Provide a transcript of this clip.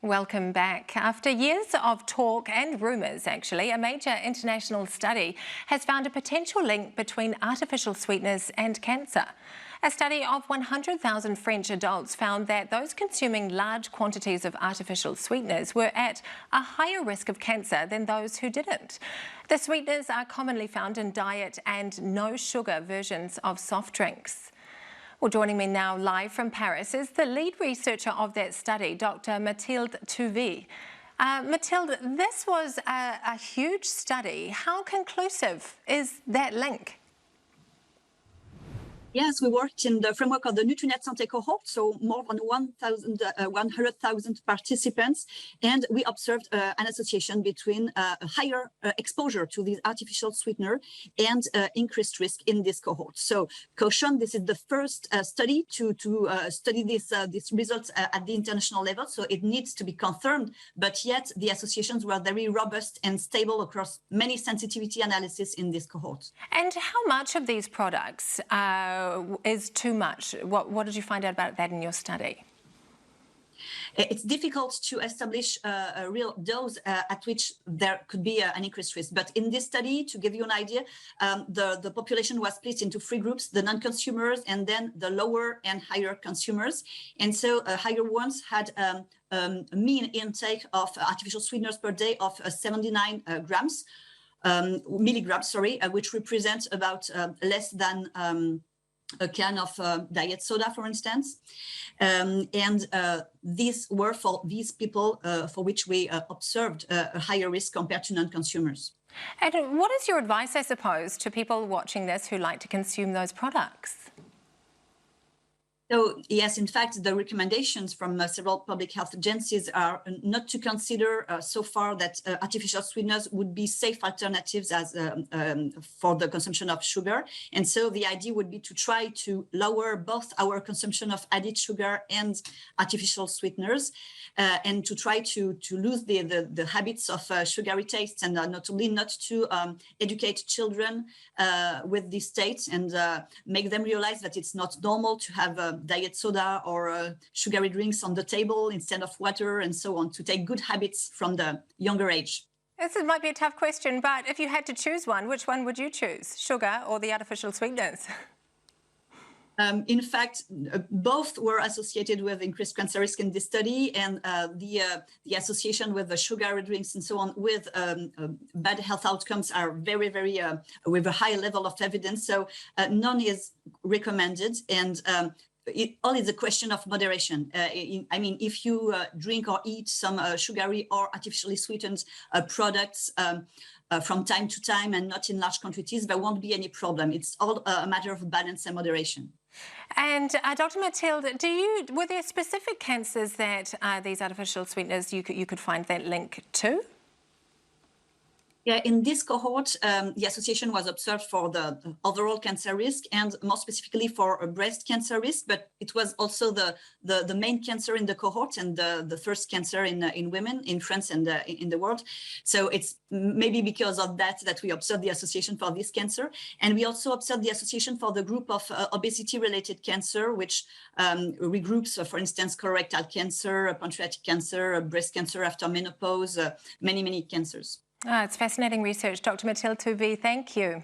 Welcome back. After years of talk and rumours, actually, a major international study has found a potential link between artificial sweeteners and cancer. A study of 100,000 French adults found that those consuming large quantities of artificial sweeteners were at a higher risk of cancer than those who didn't. The sweeteners are commonly found in diet and no-sugar versions of soft drinks. Well, joining me now live from Paris is the lead researcher of that study, Dr. Mathilde Touvet. Mathilde, this was a huge study. How conclusive is that link? Yes, we worked in the framework of the Nutrient Santé cohort, so more than 100,000 participants, and we observed an association between a higher exposure to these artificial sweetener and increased risk in this cohort. So, caution, this is the first study to study these results at the international level, so it needs to be confirmed, but yet the associations were very robust and stable across many sensitivity analysis in this cohort. And how much of these products is too much? What did you find out about that in your study? It's difficult to establish a real dose at which there could be an increased risk. But in this study, to give you an idea, the population was split into three groups: the non-consumers, and then the lower and higher consumers. And so higher ones had a mean intake of artificial sweeteners per day of 79 milligrams, which represents about less than a can of diet soda, for instance. These were for these people for which we observed a higher risk compared to non-consumers. And what is your advice, I suppose, to people watching this who like to consume those products? So, yes, in fact, the recommendations from several public health agencies are not to consider so far that artificial sweeteners would be safe alternatives as for the consumption of sugar. And so the idea would be to try to lower both our consumption of added sugar and artificial sweeteners, and to try to lose the habits of sugary tastes, and not to educate children with these states and make them realize that it's not normal to have diet soda or sugary drinks on the table instead of water, and so on, to take good habits from the younger age. This might be a tough question, but if you had to choose one, which one would you choose, sugar or the artificial sweeteners? In fact, both were associated with increased cancer risk in this study, and the association with the sugary drinks and so on with bad health outcomes are very, very with a high level of evidence. So none is recommended, and it all is a question of moderation. I mean, if you drink or eat some sugary or artificially sweetened products from time to time and not in large quantities, there won't be any problem. It's all a matter of balance and moderation. And Dr. Mathilde, were there specific cancers that these artificial sweeteners you could find that link to? Yeah, in this cohort, the association was observed for the overall cancer risk and more specifically for breast cancer risk, but it was also the main cancer in the cohort and the first cancer in women in France and in the world. So it's maybe because of that we observed the association for this cancer. And we also observed the association for the group of obesity-related cancer, which regroups, for instance, colorectal cancer, pancreatic cancer, breast cancer after menopause, many cancers. It's fascinating research. Dr. Mathilde Touvet, thank you.